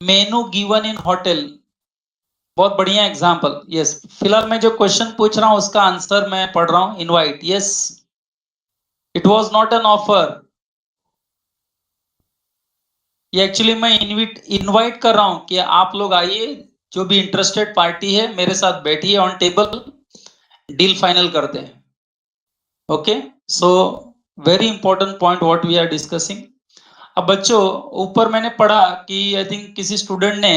Menu given in hotel, बहुत बढ़िया example. Yes, फिलहाल मैं जो क्वेश्चन पूछ रहा हूं उसका आंसर मैं पढ़ रहा हूं। Invite, yes, it was not an offer. ये एक्चुअली मैं इनवाइट कर रहा हूं कि आप लोग आइए, जो भी इंटरेस्टेड पार्टी है मेरे साथ बैठिए ऑन टेबल, डील फाइनल करते हैं। Okay, so very important point what we are discussing. अब बच्चों, ऊपर मैंने पढ़ा कि आई थिंक किसी स्टूडेंट ने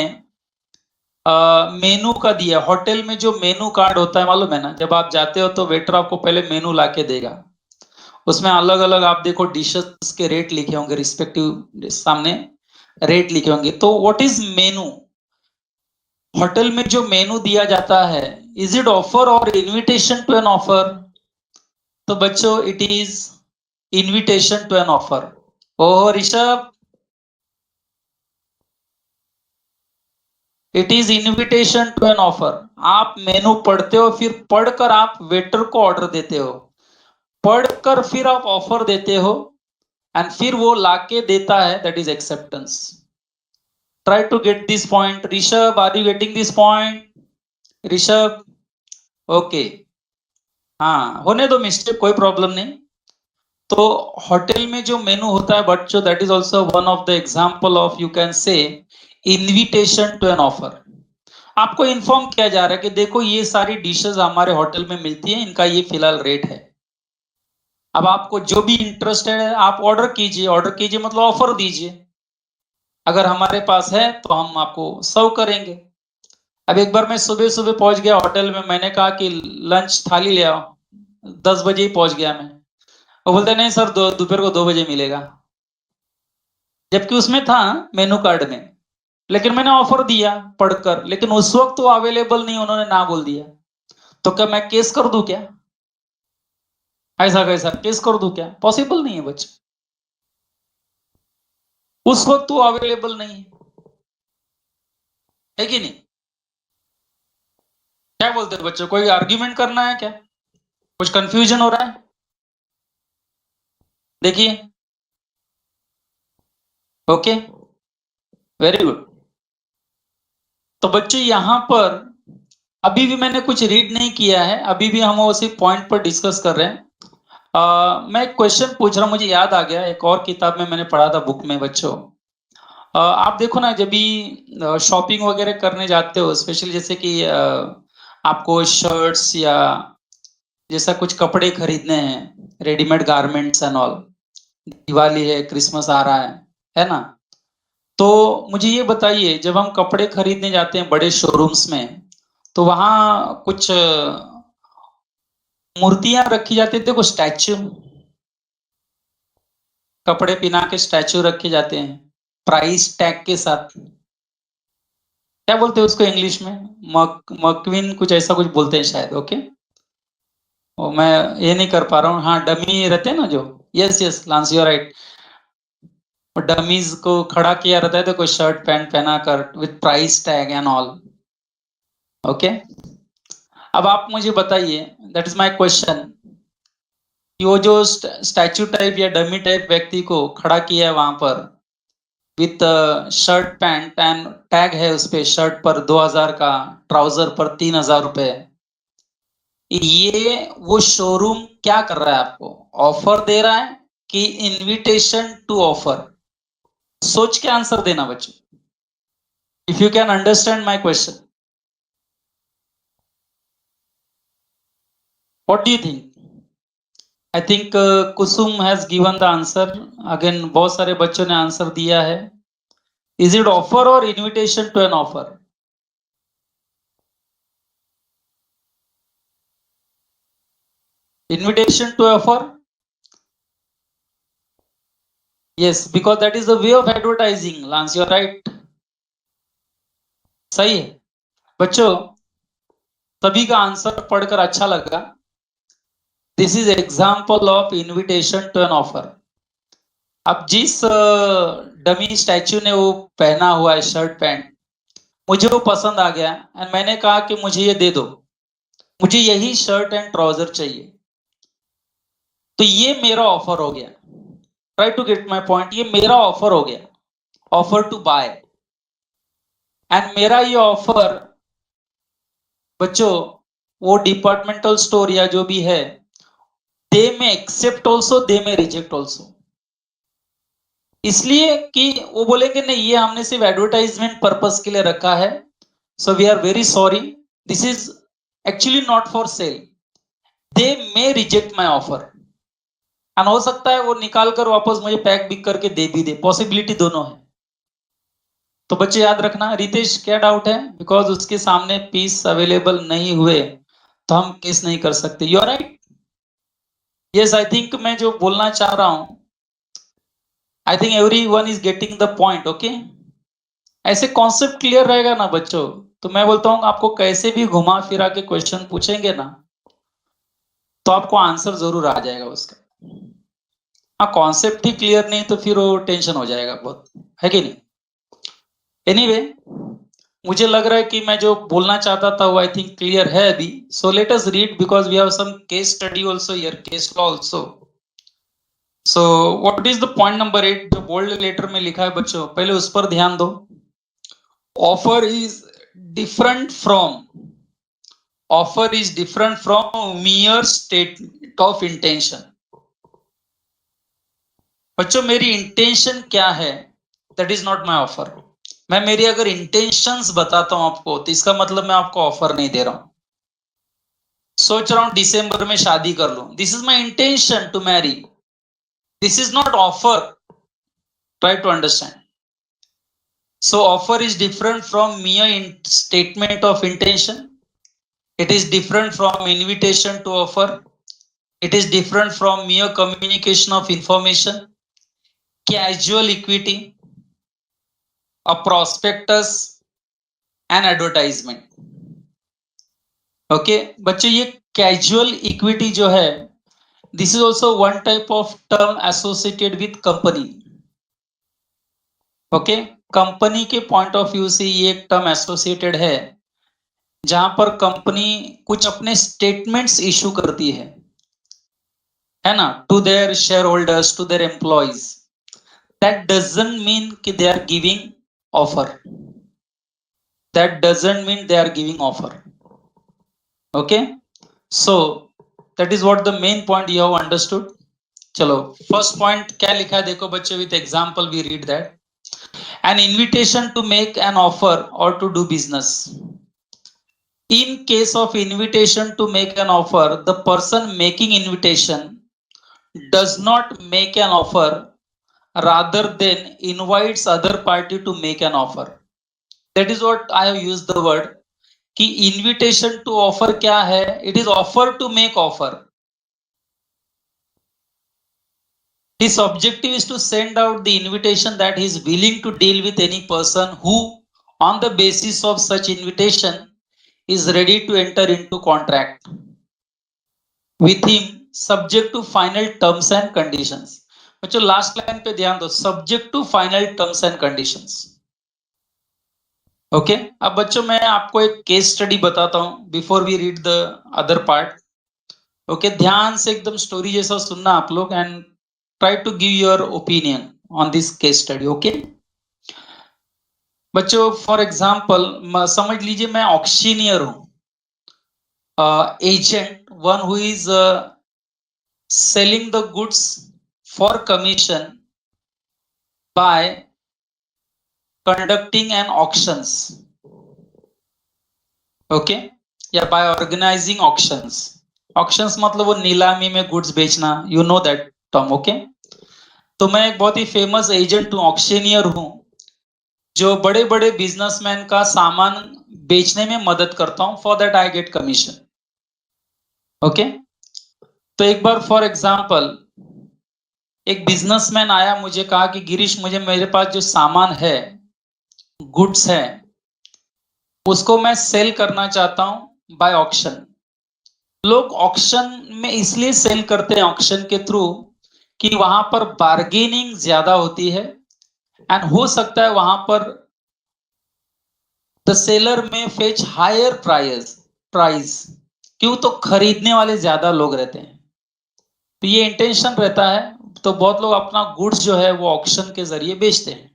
मेनू का दिया। होटल में जो मेनू कार्ड होता है मालूम है ना, जब आप जाते हो तो वेटर आपको पहले मेनू ला के देगा। उसमें अलग अलग आप देखो डिशेस के रेट लिखे होंगे, रिस्पेक्टिव सामने रेट लिखे होंगे। तो व्हाट इज मेनू? होटल में जो मेनू दिया जाता है, is it offer or invitation to an offer? तो बच्चों, it is invitation to an offer. Oh Rishabh, it is invitation to an offer. आप मेनू पढ़ते हो, फिर पढ़कर आप वेटर को ऑर्डर देते हो, पढ़कर फिर आप ऑफर देते हो, एंड फिर वो लाके देता है, that is acceptance. Try to get this point. Rishabh, are you getting this point? Rishabh, okay, हाँ, होने दो मिस्टेक, कोई प्रॉब्लम नहीं। तो होटल में जो मेनू होता है बच्चों, that is also one of the example of, you can say, invitation to an offer. आपको इन्फॉर्म किया जा रहा है कि देखो ये सारी डिशेस हमारे होटल में मिलती है, इनका ये फिलहाल रेट है। अब आपको जो भी इंटरेस्टेड है आप ऑर्डर कीजिए, ऑर्डर कीजिए मतलब ऑफर दीजिए। अगर हमारे पास है तो हम आपको सर्व करेंगे। अब एक बार मैं सुबह सुबह पहुंच गया होटल में, मैंने कहा कि लंच थाली ले आओ। 10 बजे ही पहुंच गया मैं। वो बोलते नहीं सर, दोपहर को 2 बजे मिलेगा, जबकि उसमें था मेनू कार्ड में। लेकिन मैंने ऑफर दिया पढ़कर, लेकिन उस वक्त वो अवेलेबल नहीं, उन्होंने ना बोल दिया। तो क्या मैं केस कर दूं क्या? ऐसा कैसा केस कर दूं क्या? पॉसिबल नहीं है बच्चे, उस वक्त वो अवेलेबल नहीं है कि नहीं? क्या बोलते हैं बच्चों, कोई आर्ग्यूमेंट करना है क्या? कुछ कंफ्यूजन हो रहा है? देखिए, ओके, वेरी गुड। तो बच्चों यहां पर अभी भी मैंने कुछ रीड नहीं किया है, अभी भी हम उसी पॉइंट पर डिस्कस कर रहे हैं। मैं एक क्वेश्चन पूछ रहा हूं, मुझे याद आ गया, एक और किताब में मैंने पढ़ा था, बुक में बच्चों। आप देखो ना, जब भी शॉपिंग वगैरह करने जाते हो, स्पेशली जैसे कि आपको शर्ट्स या जैसा कुछ कपड़े खरीदने हैं, readymade garments and all, Diwali है, क्रिसमस आ रहा है ना? तो मुझे ये बताइए, जब हम कपड़े खरीदने जाते हैं बड़े शोरूम्स में, तो वहां कुछ मूर्तियां रखी जाती थी, कुछ स्टैच्यू, कपड़े पहना के स्टैच्यू रखे जाते हैं प्राइस टैग के साथ। क्या बोलते हैं उसको इंग्लिश में? मकविन कुछ ऐसा कुछ बोलते हैं शायद। ओके, और मैं ये नहीं कर पा रहा हूँ। हाँ, डमी रहते हैं ना जो, yes yes lance, you right. और डमीज को खड़ा किया रहता है, तो कोई शर्ट पैंट पहना कर with price tag and all. Okay, अब आप मुझे बताइए, दैट इज माय क्वेश्चन, वो जो स्टैचू टाइप या डमी टाइप व्यक्ति को खड़ा किया है वहां पर with shirt pant and tag है उस पे, शर्ट पर 2,000 का, ट्राउजर पर 3,000 रुपए, ये वो शोरूम क्या कर रहा है? आपको ऑफर दे रहा है कि इनविटेशन टू ऑफर? सोच के आंसर देना बच्चों, if you can understand my question. What do you think? I think Kusum has given the answer. Again बहुत सारे बच्चों ने आंसर दिया है। Is it offer or invitation to an offer? Invitation to offer, yes, because that is the way of advertising, Lance, you're right। सही है बच्चों, सभी का आंसर पढ़कर अच्छा लगा। This is example of invitation to an offer. अब जिस डमी स्टैचू ने वो पहना हुआ है शर्ट पैंट, मुझे वो पसंद आ गया एंड मैंने कहा कि मुझे ये दे दो, मुझे यही शर्ट एंड ट्राउजर चाहिए, तो ये मेरा ऑफर हो गया। Try to get my point, ये मेरा ऑफर हो गया, ऑफर टू बाय। एंड मेरा ये ऑफर बच्चों वो डिपार्टमेंटल स्टोर या जो भी है, दे में एक्सेप्ट ऑल्सो, दे में रिजेक्ट ऑल्सो। इसलिए कि वो बोलेंगे नहीं ये हमने सिर्फ एडवर्टाइजमेंट पर्पस के लिए रखा है, so we are very sorry, this is actually not for sale, they may reject my offer. And हो सकता है वो निकाल कर वापस मुझे पैक बिक करके दे भी दे, पॉसिबिलिटी दोनों है। तो बच्चे याद रखना। रितेश क्या डाउट है? बिकॉज उसके सामने पीस अवेलेबल नहीं हुए तो हम केस नहीं कर सकते। You are right. Yes, I think मैं जो बोलना चाह रहा हूं, I think everyone is getting the point. Okay, ऐसे कॉन्सेप्ट क्लियर रहेगा ना बच्चों, तो मैं बोलता हूं आपको कैसे भी घुमा फिरा के क्वेश्चन पूछेंगे ना तो आपको आंसर जरूर आ जाएगा उसका। हाँ, कॉन्सेप्ट ही क्लियर नहीं तो फिर वो टेंशन हो जाएगा बहुत, है कि नहीं? एनीवे, मुझे लग रहा है कि मैं जो बोलना चाहता था वो आई थिंक क्लियर है अभी। So let us read because we have some case study also here, case law also. So what is the point number 8 जो बोल्ड लेटर में लिखा है बच्चों, पहले उस पर ध्यान दो। Offer is different from, offer is different from मियर statement of intention. बच्चों मेरी इंटेंशन क्या है, that is not my offer. मैं मेरी अगर इंटेंशंस बताता हूं आपको तो इसका मतलब मैं आपको ऑफर नहीं दे रहा हूं। सोच रहा हूं दिसंबर में शादी कर लूं, this is my intention to marry, this is not offer. Try to understand. So offer is different from mere statement of intention. It is different from invitation to offer. It is different from mere communication of information, casual equity, a prospectus, and advertisement. Okay बच्चे, ये casual equity जो है, this is also one type of term associated with company. Okay, company के point of view से ये एक term associated है जहां पर कंपनी कुछ अपने स्टेटमेंट्स इशू करती है ना, to their shareholders, to their employees. That doesn't mean कि they are giving offer, that doesn't mean they are giving offer. Okay, so that is what the main point you have understood. चलो first point क्या लिखा है देखो बच्चों, with example we read that. An invitation to make an offer or to do business. In case of invitation to make an offer, the person making invitation does not make an offer, rather than invites other party to make an offer. That is what I have used the word कि invitation to offer क्या है? It is offer to make offer. His objective is to send out the invitation that he is willing to deal with any person who, on the basis of such invitation, is ready to enter into contract with him, subject to final terms and conditions. बच्चों last line पे ध्यान दो, subject to final terms and conditions. Okay, अब बच्चों मैं आपको एक case study बताता हूं before we read the other part. Okay, ध्यान से एकदम स्टोरी जैसा सुनना आप लोग and try to give your opinion on this case study. okay बच्चों फॉर एग्जांपल समझ लीजिए मैं ऑक्शनियर हूं, agent, one who is selling the goods for commission by conducting an auctions. Okay, या बाय ऑर्गेनाइजिंग ऑक्शंस। ऑक्शंस मतलब वो नीलामी में गुड्स बेचना, you know that term. Okay, तो मैं एक बहुत ही फेमस एजेंट हूं, ऑक्शनियर हूं, जो बड़े बड़े बिजनेसमैन का सामान बेचने में मदद करता हूं। For that I get commission. Okay, तो एक बार फॉर एग्जांपल एक बिजनेसमैन आया, मुझे कहा कि गिरीश मुझे मेरे पास जो सामान है, गुड्स है, उसको मैं सेल करना चाहता हूं बाय ऑक्शन। लोग ऑक्शन में इसलिए सेल करते हैं ऑक्शन के थ्रू कि वहां पर बार्गेनिंग ज्यादा होती है एंड हो सकता है वहां पर द सेलर में फेच हायर प्राइस। क्यों? तो खरीदने वाले ज्यादा लोग रहते हैं, तो ये इंटेंशन रहता है। तो बहुत लोग अपना गुड्स जो है वो ऑक्शन के जरिए बेचते हैं।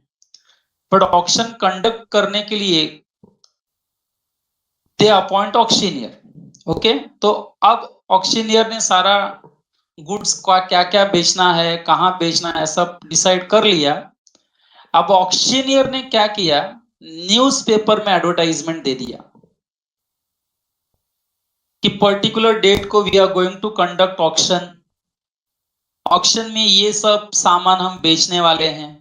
बट ऑक्शन कंडक्ट करने के लिए दे अपॉइंट ऑक्शनियर। ओके, तो अब ऑक्शनियर ने सारा गुड्स का क्या क्या बेचना है, कहां बेचना है, सब डिसाइड कर लिया। अब ऑक्शनियर ने क्या किया, न्यूज़पेपर में एडवर्टाइजमेंट दे दिया कि पर्टिकुलर डेट को we are going to conduct auction. Auction में ये सब सामान हम बेचने वाले हैं।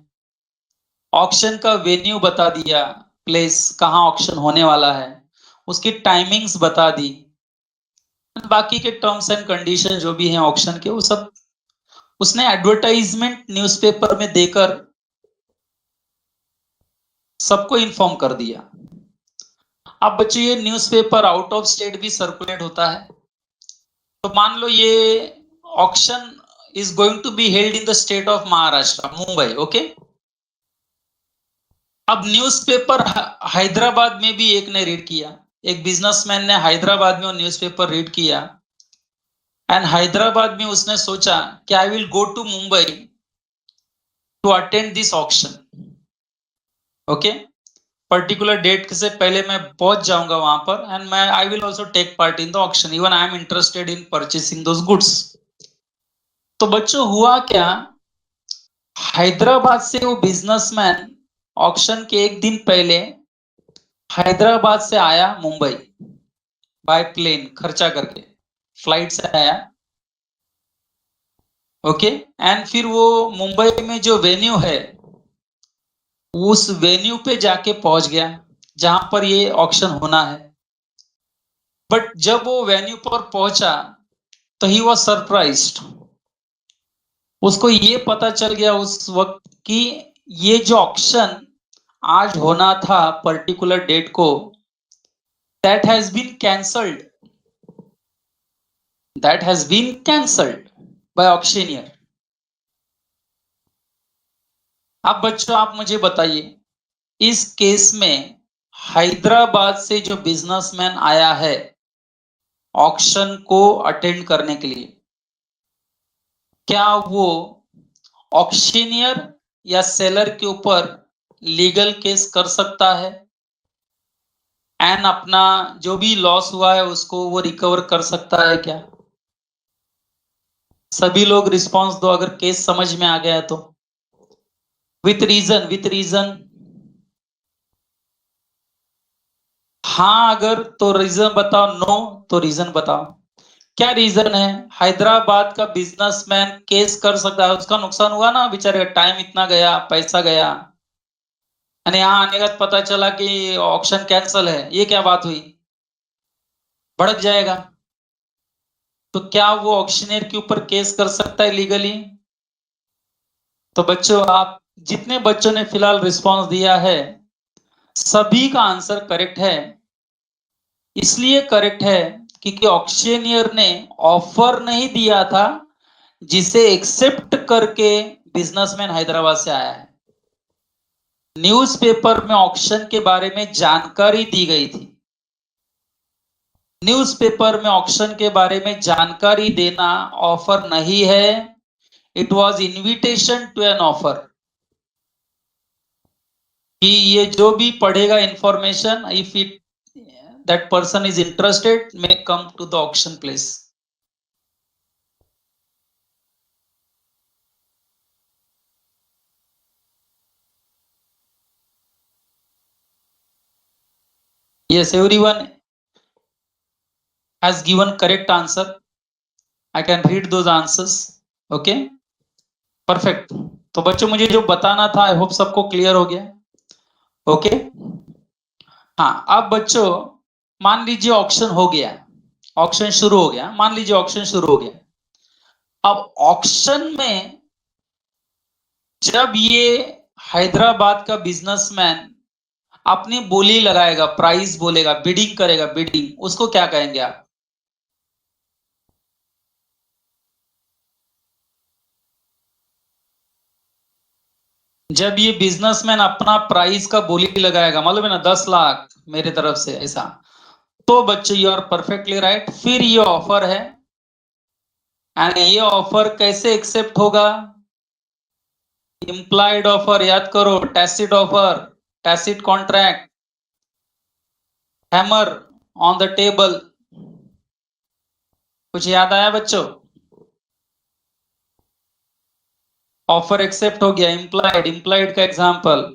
ऑक्शन का वेन्यू बता दिया, प्लेस कहां ऑक्शन होने वाला है, उसकी टाइमिंग्स बता दी, बाकी के टर्म्स एंड कंडीशन जो भी हैं ऑक्शन के, वो सब उसने एडवर्टाइजमेंट न्यूज़पेपर में देकर सबको इन्फॉर्म कर दिया। अब बच्चों ये न्यूज़पेपर आउट ऑफ स्टेट भी सर्कुलेट होता है। तो मान लो ये auction is going to be held in the state of Maharashtra, Mumbai. Okay, अब न्यूज़पेपर हैदराबाद में भी एक ने रीड किया, एक बिजनेसमैन ने हैदराबाद में वो न्यूज़पेपर रीड किया, एंड हैदराबाद में उसने सोचा कि I will go to Mumbai to attend this auction. Okay, particular date से पहले मैं पहुंच जाऊंगा वहां पर, एंड मैं I will also take part in the auction, even I am interested in purchasing those goods. तो बच्चों हुआ क्या, हैदराबाद से वो बिजनेसमैन ऑक्शन के एक दिन पहले हैदराबाद से आया मुंबई बाय प्लेन, खर्चा करके फ्लाइट से आया। ओके, एंड फिर वो मुंबई में जो वेन्यू है उस वेन्यू पे जाके पहुंच गया जहां पर ये ऑक्शन होना है। बट जब वो वेन्यू पर पहुंचा तो ही वॉज सरप्राइज्ड, उसको ये पता चल गया उस वक्त कि ये जो ऑक्शन आज होना था पर्टिकुलर डेट को, that has been cancelled, that has been cancelled by auctioneer. अब बच्चों आप मुझे बताइए, इस केस में हैदराबाद से जो बिजनेसमैन आया है ऑक्शन को अटेंड करने के लिए, क्या वो ऑक्शनियर या सेलर के ऊपर लीगल केस कर सकता है एंड अपना जो भी लॉस हुआ है उसको वो रिकवर कर सकता है क्या? सभी लोग रिस्पांस दो अगर केस समझ में आ गया है तो। With reason, with reason. हाँ अगर तो रीजन बताओ, नो तो रीजन बताओ। क्या रीजन है? हैदराबाद का बिजनेसमैन केस कर सकता है, उसका नुकसान हुआ ना बेचारे, टाइम इतना गया, पैसा गया, यानी यहाँ आने का पता चला कि ऑक्शन कैंसल है, ये क्या बात हुई, भड़क जाएगा। तो क्या वो ऑक्शनियर के ऊपर केस कर सकता है लीगली? तो बच्चों आप जितने बच्चों ने फिलहाल रिस्पांस दिया है सभी का आंसर करेक्ट है। इसलिए करेक्ट है क्योंकि ऑक्शनियर ने ऑफर नहीं दिया था जिसे एक्सेप्ट करके बिजनेसमैन हैदराबाद से आया है। न्यूज़पेपर में ऑक्शन के बारे में जानकारी दी गई थी। न्यूज़पेपर में ऑक्शन के बारे में जानकारी देना ऑफर नहीं है, it was invitation to an offer, कि ये जो भी पढ़ेगा information, if it that person is interested may come to the auction place. Yes, everyone has given correct answer. I can read those answers. Okay, perfect. तो बच्चों मुझे जो बताना था आई होप सबको क्लियर हो गया। ओके हाँ, अब बच्चों मान लीजिए ऑक्शन हो गया, ऑक्शन शुरू हो गया, मान लीजिए ऑक्शन शुरू हो गया। अब ऑक्शन में जब ये हैदराबाद का बिजनेसमैन अपनी बोली लगाएगा, प्राइस बोलेगा, बिडिंग करेगा, बिडिंग, उसको क्या कहेंगे आप? जब ये बिजनेसमैन अपना प्राइस का बोली लगाएगा, मालूम है ना, 10 लाख मेरे तरफ से ऐसा, तो बच्चे यू आर परफेक्टली राइट। फिर ये ऑफर है एंड ये ऑफर कैसे एक्सेप्ट होगा? इम्प्लाइड ऑफर याद करो, tacit offer, tacit contract, hammer, on the table. कुछ याद आया बच्चों? ऑफर एक्सेप्ट हो गया। इम्प्लाइड, इम्प्लाइड का एग्जाम्पल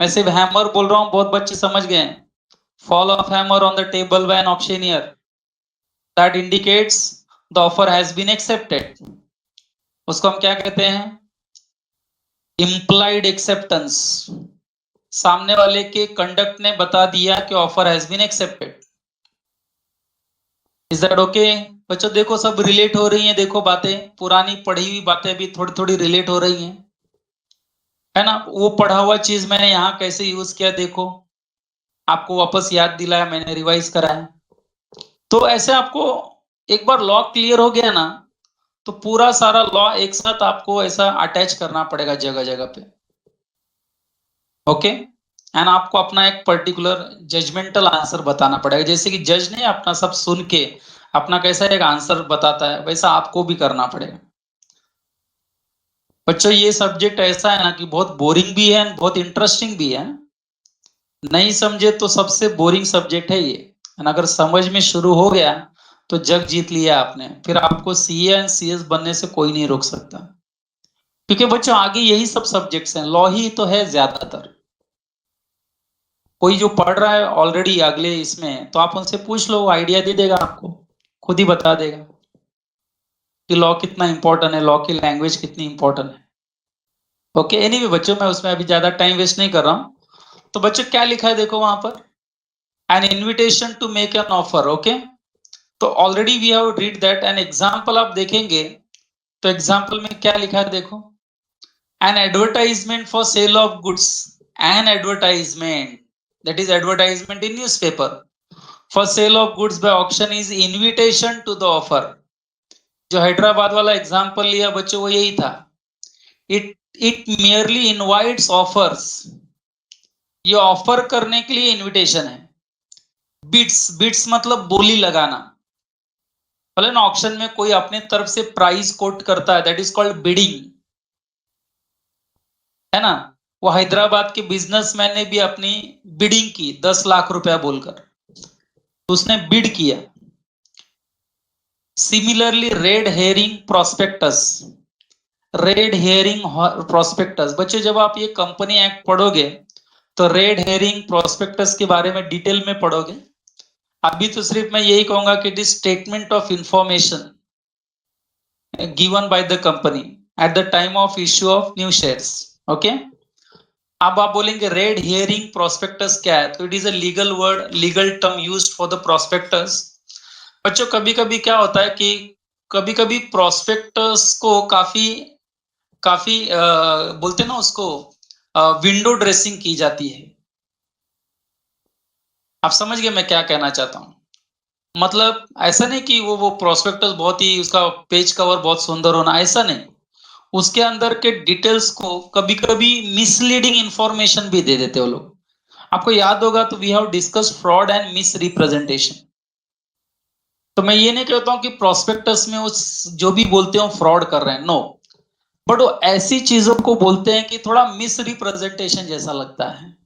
मैं सिर्फ हैमर बोल रहा हूं, बहुत बच्चे समझ गए। Fall of hammer on the table by an auctioneer, that indicates the offer has been accepted. उसको हम क्या कहते हैं? Implied acceptance. सामने वाले के कंडक्ट ने बता दिया कि offer has been accepted. Is that okay? बच्चों देखो सब रिलेट हो रही हैं, देखो बातें, पुरानी पढ़ी हुई बातें भी थोड़ी थोड़ी रिलेट हो रही हैं, है ना? वो पढ़ा हुआ चीज मैंने यहाँ कैसे यूज किया देखो, आपको वापस याद दिलाया, मैंने रिवाइज कराया। तो ऐसे आपको एक बार लॉ क्लियर हो गया ना, तो पूरा सारा लॉ एक साथ आपको ऐसा अटैच करना पड़ेगा जगह जगह पे। ओके? एंड आपको अपना एक पर्टिकुलर जजमेंटल आंसर बताना पड़ेगा। जैसे कि जज ने अपना सब सुन के अपना कैसा एक आंसर बताता है, वैसा आपको भी करना पड़ेगा। बच्चों ये सब्जेक्ट ऐसा है ना कि बहुत बोरिंग भी है, बहुत इंटरेस्टिंग भी है। नहीं समझे तो सबसे बोरिंग सब्जेक्ट है ये, एंड अगर समझ में शुरू हो गया तो जग जीत लिया आपने। फिर आपको सीए एंड सीएस बनने से कोई नहीं रोक सकता, क्योंकि बच्चों आगे यही सब सब्जेक्ट्स हैं, लॉ ही तो है ज्यादातर। कोई जो पढ़ रहा है ऑलरेडी अगले इसमें, तो आप उनसे पूछ लो, आइडिया दे देगा आपको, खुद ही बता देगा कि लॉ कितना इंपॉर्टेंट है, लॉ की लैंग्वेज कितनी इंपॉर्टेंट है। ओके, एनीवे बच्चों मैं उसमें अभी ज्यादा टाइम वेस्ट नहीं कर रहा हूं। तो बच्चों क्या लिखा है देखो वहां पर, an invitation to make an offer. Okay, तो already we have read that. An example आप देखेंगे तो एग्जांपल में क्या लिखा है देखो, an advertisement for sale of goods, an advertisement, that is advertisement in newspaper for sale of goods by auction is invitation to the offer. जो हैदराबाद वाला एग्जांपल लिया बच्चों वो यही था। It it merely invites offers, ये ऑफर करने के लिए इनविटेशन है। बिड्स, बिड्स मतलब बोली लगाना। बोले ना ऑक्शन में कोई अपने तरफ से प्राइस कोट करता है, दैट इज कॉल्ड बिडिंग, है ना? वो हैदराबाद के बिजनेसमैन ने भी अपनी बिडिंग की 10 लाख रुपया बोलकर, तो उसने बिड किया। Similarly red hearing prospectus, red hearing prospectus, बच्चे जब आप ये कंपनी एक्ट पढ़ोगे तो रेड हेयरिंग प्रोस्पेक्टस के बारे में डिटेल में पढ़ोगे। अभी तो सिर्फ मैं यही कहूंगा कि it is statement of information given by the company at the time of issue of new shares. Okay, अब आप बोलेंगे रेड हियरिंग प्रोस्पेक्टस क्या है, तो it is a legal word, legal term used for the prospectus. बच्चों कभी कभी क्या होता है कि कभी कभी प्रोस्पेक्टस को काफी काफी बोलते हैं ना उसको, विंडो ड्रेसिंग की जाती है। आप समझ गए मैं क्या कहना चाहता हूं? मतलब ऐसा नहीं कि वो प्रोस्पेक्टस बहुत ही उसका पेज कवर बहुत सुंदर होना, ऐसा नहीं। उसके अंदर के डिटेल्स को कभी कभी मिसलीडिंग इंफॉर्मेशन भी दे देते हो लोग। आपको याद होगा तो we have discuss fraud and misrepresentation. तो मैं ये नहीं कहता हूं कि प्रोस्पेक्टस में उस जो भी बोलते हो फ्रॉड कर रहे हैं, नो, बट वो ऐसी चीजों को बोलते हैं कि थोड़ा मिस रिप्रेजेंटेशन जैसा लगता है।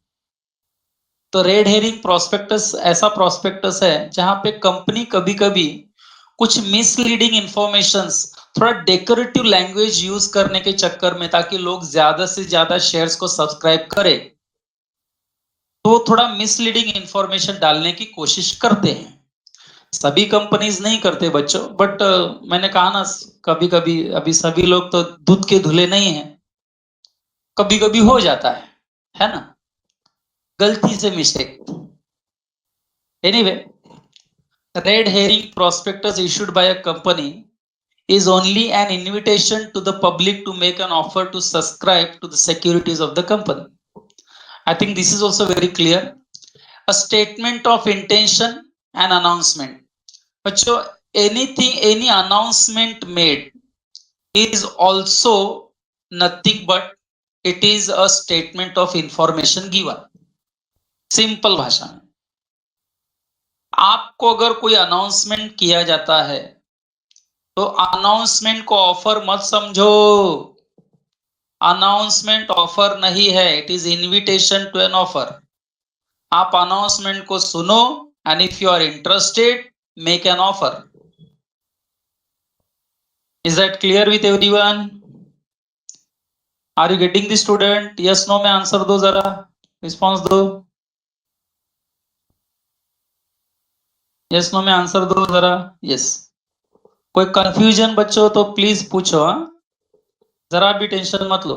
तो रेड हेरिंग प्रोस्पेक्टस ऐसा प्रोस्पेक्टस है जहां पे कंपनी कभी कभी कुछ मिसलीडिंग इंफॉर्मेशंस, थोड़ा डेकोरेटिव लैंग्वेज यूज करने के चक्कर में, ताकि लोग ज्यादा से ज्यादा शेयर्स को सब्सक्राइब करें, तो थोड़ा मिसलीडिंग इंफॉर्मेशन डालने की कोशिश करते हैं। सभी कंपनीज नहीं करते बच्चों, बट मैंने कहा ना, कभी कभी, अभी सभी लोग तो दूध के धुले नहीं है, कभी कभी हो जाता है ना, गलती से mistake. Anyway, red herring prospectus issued by a company is only an invitation to the public to make an offer to subscribe to the securities of the company. I think this is also very clear. A statement of intention and announcement. बच्चों anything, any announcement made is also nothing but it is a statement of information given. Simple भाषा में, आपको अगर कोई announcement किया जाता है तो अनाउंसमेंट को ऑफर मत समझो। अनाउंसमेंट ऑफर नहीं है, it is invitation to an offer. आप अनाउंसमेंट को सुनो and if you are interested, make an offer. Is that clear with everyone? Are you getting the student? Yes, no में answer दो जरा, रिस्पॉन्स दो. Yes no में answer दो जरा. यस. कोई कंफ्यूजन बच्चों तो प्लीज पूछो. हाँ, जरा भी टेंशन मत लो.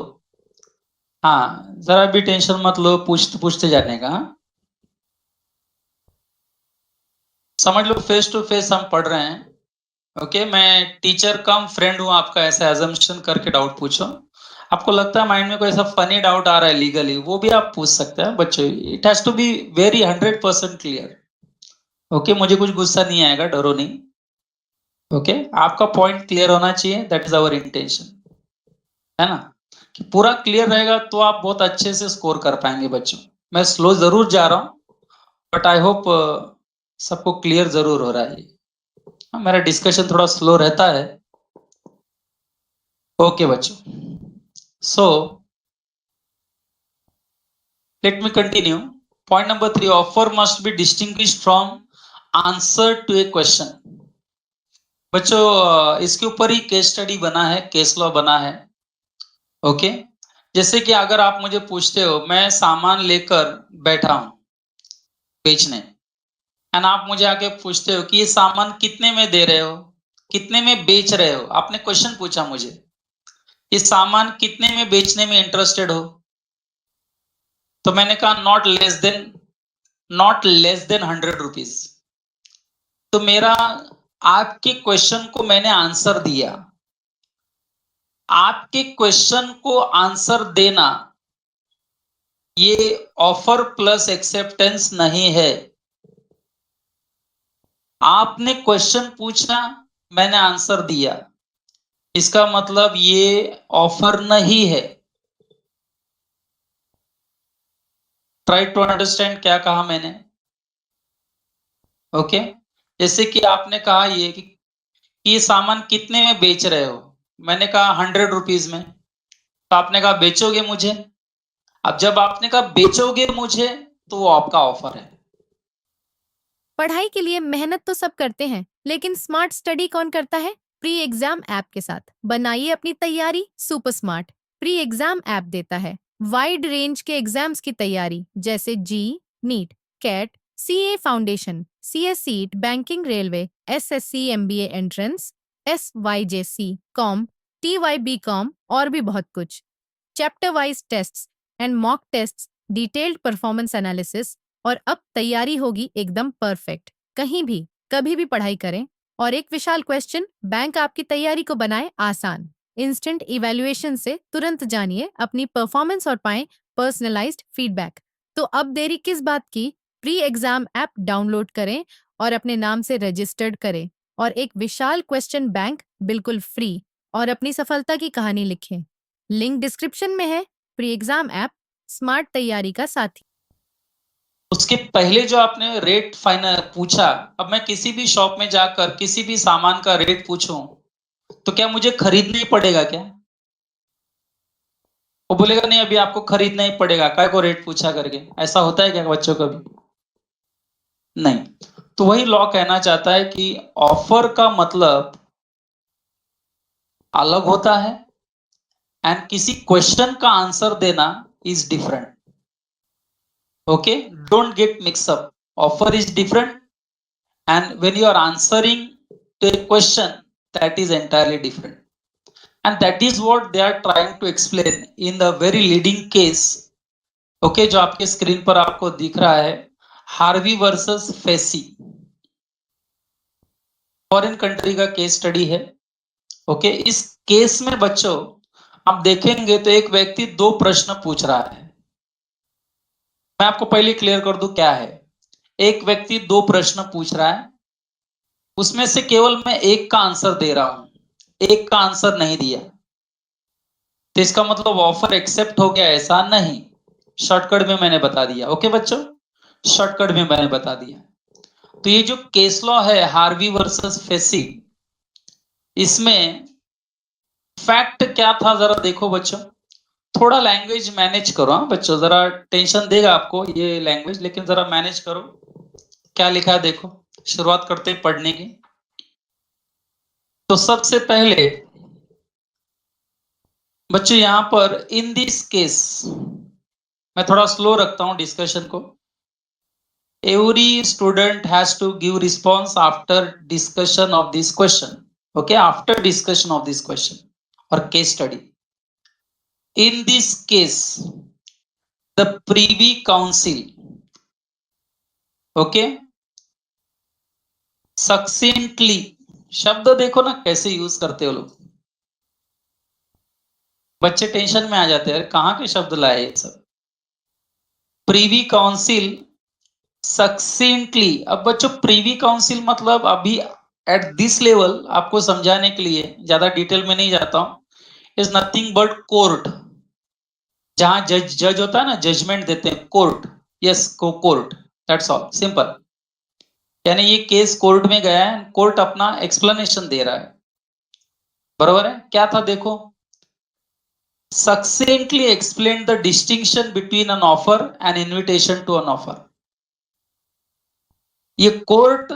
हाँ, जरा भी टेंशन मत लो, पूछते पूछते जाने का. हाँ? समझ लो, फेस टू फेस हम पढ़ रहे हैं. ओके, मैं टीचर कम फ्रेंड हूं आपका, ऐसा एजम्पशन करके डाउट पूछो. आपको लगता है माइंड में कोई ऐसा फनी डाउट आ रहा है लीगली, वो भी आप पूछ सकते हैं बच्चों. It has to be very 100% clear. Okay, मुझे कुछ गुस्सा नहीं आएगा, डरो नहीं. ओके, आपका पॉइंट क्लियर होना चाहिए, दैट इज आवर इंटेंशन, है ना. कि पूरा क्लियर रहेगा तो आप बहुत अच्छे से स्कोर कर पाएंगे बच्चों. मैं स्लो जरूर जा रहा हूं, बट आई होप सबको क्लियर जरूर हो रहा है. मेरा डिस्कशन थोड़ा स्लो रहता है. ओके बच्चों, so let me continue. Point number 3, offer must be distinguished from answer to a question. बच्चों, इसके ऊपर ही केस स्टडी बना है, केस लॉ बना है. ओके, जैसे कि अगर आप मुझे पूछते हो, मैं सामान लेकर बैठा हूं बेचने, एंड आप मुझे आके पूछते हो कि ये सामान कितने में दे रहे हो, कितने में बेच रहे हो. आपने क्वेश्चन पूछा मुझे, ये सामान कितने में बेचने में इंटरेस्टेड हो. तो मैंने कहा नॉट लेस देन 100 रुपीज. तो मेरा आपके क्वेश्चन को मैंने आंसर दिया. आपके क्वेश्चन को आंसर देना ये ऑफर प्लस एक्सेप्टेंस नहीं है. आपने क्वेश्चन पूछा, मैंने आंसर दिया, इसका मतलब ये ऑफर नहीं है. ट्राई टू अंडरस्टैंड क्या कहा मैंने. ओके, जैसे कि आपने कहा ये कि ये सामान कितने में बेच रहे हो. मैंने कहा 100 रुपीज में. तो आपने कहा बेचोगे मुझे. अब जब आपने कहा बेचोगे मुझे, तो वो आपका ऑफर है. पढ़ाई के लिए मेहनत तो सब करते हैं, लेकिन स्मार्ट स्टडी कौन करता है? प्री एग्जाम ऐप के साथ बनाइए अपनी तैयारी super smart. Pre exam app देता है वाइड रेंज के एग्जाम्स की तैयारी, जैसे JEE, NEET, CAT, CA foundation, CS CET, banking, railway, SSC, MBA entrance, SYJC, com, TYB com और भी बहुत कुछ. Chapter wise tests and mock tests, detailed performance analysis, और अब तैयारी होगी एकदम परफेक्ट. कहीं भी कभी भी पढ़ाई करें. और एक विशाल क्वेश्चन बैंक आपकी तैयारी को बनाए आसान. इंस्टेंट इवैल्यूएशन से तुरंत जानिए अपनी परफॉर्मेंस और पाएं पर्सनलाइज्ड फीडबैक. तो अब देरी किस बात की? प्री एग्जाम ऐप डाउनलोड करें और अपने नाम से रजिस्टर्ड करें और एक विशाल क्वेश्चन बैंक बिल्कुल फ्री और अपनी सफलता की कहानी लिखें. लिंक डिस्क्रिप्शन में है. प्री एग्जाम ऐप स्मार्ट तैयारी का साथी. उसके पहले जो आपने रेट फाइनल पूछा, अब मैं किसी भी शॉप में जाकर किसी भी सामान का रेट पूछूं, तो क्या मुझे खरीदना ही पड़ेगा क्या? वो बोलेगा नहीं, अभी आपको खरीदना ही पड़ेगा, काय को रेट पूछा करके. ऐसा होता है क्या बच्चों कभी? नहीं. तो वही लॉ कहना चाहता है कि ऑफर का मतलब अलग होता है एंड किसी क्वेश्चन का आंसर देना is different. Okay, don't get mixed up. Offer is different, and when you are answering to a question, that is entirely different. And that is what they are trying to explain in the very leading case. Okay, जो आपके screen पर आपको दिख रहा है, Harvey versus facie, foreign country का case study है. Okay, इस केस में बच्चों आप देखेंगे तो एक व्यक्ति दो प्रश्न पूछ रहा है. मैं आपको पहले क्लियर कर दूं क्या है. एक व्यक्ति दो प्रश्न पूछ रहा है, उसमें से केवल मैं एक का आंसर दे रहा हूं, एक का आंसर नहीं दिया. तो इसका मतलब ऑफर एक्सेप्ट हो गया? ऐसा नहीं. शॉर्टकट में मैंने बता दिया. ओके बच्चों, शॉर्टकट में मैंने बता दिया. तो ये जो केस लॉ है हार्वी वर्सेस फेसी, इसमें फैक्ट क्या था जरा देखो बच्चों. थोड़ा लैंग्वेज मैनेज करो. हाँ बच्चों, जरा टेंशन देगा आपको ये लैंग्वेज, लेकिन जरा मैनेज करो. क्या लिखा है देखो, शुरुआत करते हैं पढ़ने की। तो सबसे पहले बच्चों यहां पर इन दिस केस, मैं थोड़ा स्लो रखता हूं डिस्कशन को। Every student has to give response after discussion of this question, okay, after discussion of this question और case study. In this case the Privy Council, okay, succinctly, शब्द देखो ना कैसे यूज करते हो लोग, बच्चे टेंशन में आ जाते हैं, कहां के शब्द लाए ये सब। प्रीवी काउंसिल सक्सेंटली, अब बच्चों प्रीवी काउंसिल मतलब अभी एट दिस लेवल आपको समझाने के लिए ज्यादा डिटेल में नहीं जाता हूं, इज नथिंग बट कोर्ट, जहां जज होता है ना, जजमेंट देते हैं, court, yes court, that's all, simple. यानी ये केस कोर्ट में गया है, कोर्ट अपना एक्सप्लेनेशन दे रहा है, बरोबर है। क्या था देखो, succinctly explain the distinction between an offer and invitation to an offer। ये कोर्ट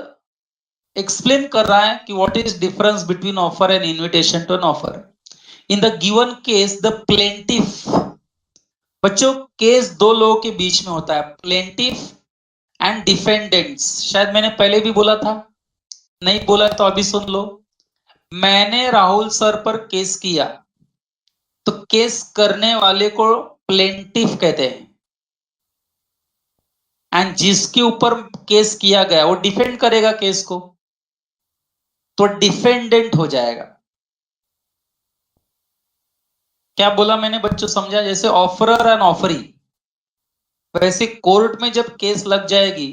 एक्सप्लेन कर रहा है कि what is difference between offer and invitation to an offer. In the given case the plaintiff, बच्चों केस दो लोगों के बीच में होता है, प्लेंटिफ एंड डिफेंडेंट्स। शायद मैंने पहले भी बोला था, नहीं बोला तो अभी सुन लो। मैंने राहुल सर पर केस किया, तो केस करने वाले को प्लेंटिफ कहते हैं, एंड जिसके ऊपर केस किया गया वो डिफेंड करेगा केस को, तो डिफेंडेंट हो जाएगा। क्या बोला मैंने बच्चों, समझा? जैसे ऑफरर एंड ऑफरी, वैसे कोर्ट में जब केस लग जाएगी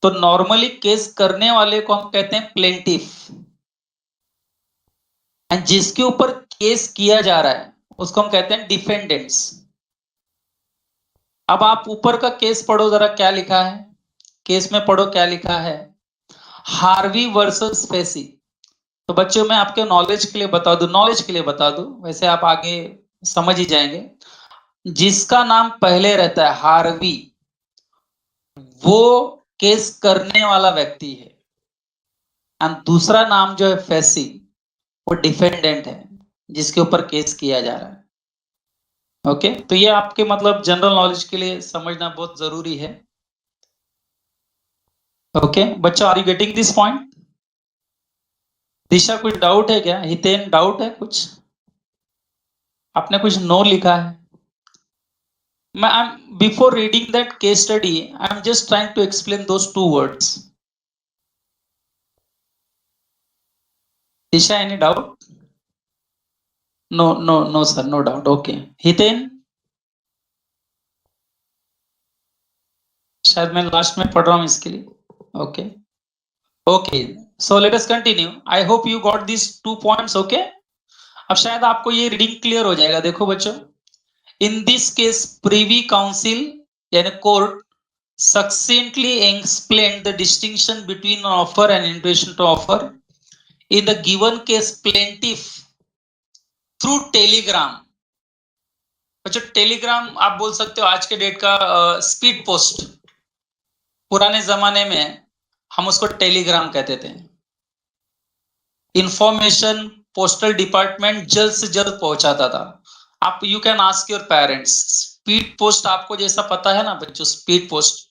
तो नॉर्मली केस करने वाले को हम कहते हैं प्लेंटिफ, एंड जिसके ऊपर केस किया जा रहा है उसको हम कहते हैं डिफेंडेंट्स। अब आप ऊपर का केस पढ़ो जरा, क्या लिखा है केस में, पढ़ो क्या लिखा है, हार्वी वर्सेस फेसी। तो बच्चों मैं आपके नॉलेज के लिए बता दूं, नॉलेज के लिए बता दूं, वैसे आप आगे समझ ही जाएंगे। जिसका नाम पहले रहता है हार्वी, वो केस करने वाला व्यक्ति है, और दूसरा नाम जो है फेसी, वो डिफेंडेंट है, जिसके ऊपर केस किया जा रहा है। ओके, तो ये आपके मतलब जनरल नॉलेज के लिए समझना बहुत जरूरी है। ओके बच्चों, are you getting this point? Disha कुछ डाउट है क्या? हितेन डाउट है कुछ? आपने कुछ नो लिखा है? Before reading that case study, I'm just trying to explain those two words. Disha, any doubt? No, sir, no doubt. Okay. Hiten? शायद मैं लास्ट में पढ़ रहा हूं इसके लिए. Okay. Okay. So let us continue. I hope you got these 2 points. Okay. अब शायद आपको ये रीडिंग क्लियर हो जाएगा. देखो बच्चों, in this case, Privy Council यानी court succinctly explained the distinction between an offer and invitation to offer. In the given case, plaintiff through telegram, अच्छा टेलीग्राम आप बोल सकते हो आज के डेट का स्पीड पोस्ट, पुराने जमाने में हम उसको टेलीग्राम कहते थे। इंफॉर्मेशन पोस्टल डिपार्टमेंट जल्द से जल्द पहुंचाता था। आप you can ask your parents, speed post आपको जैसा पता है ना बच्चों, speed post,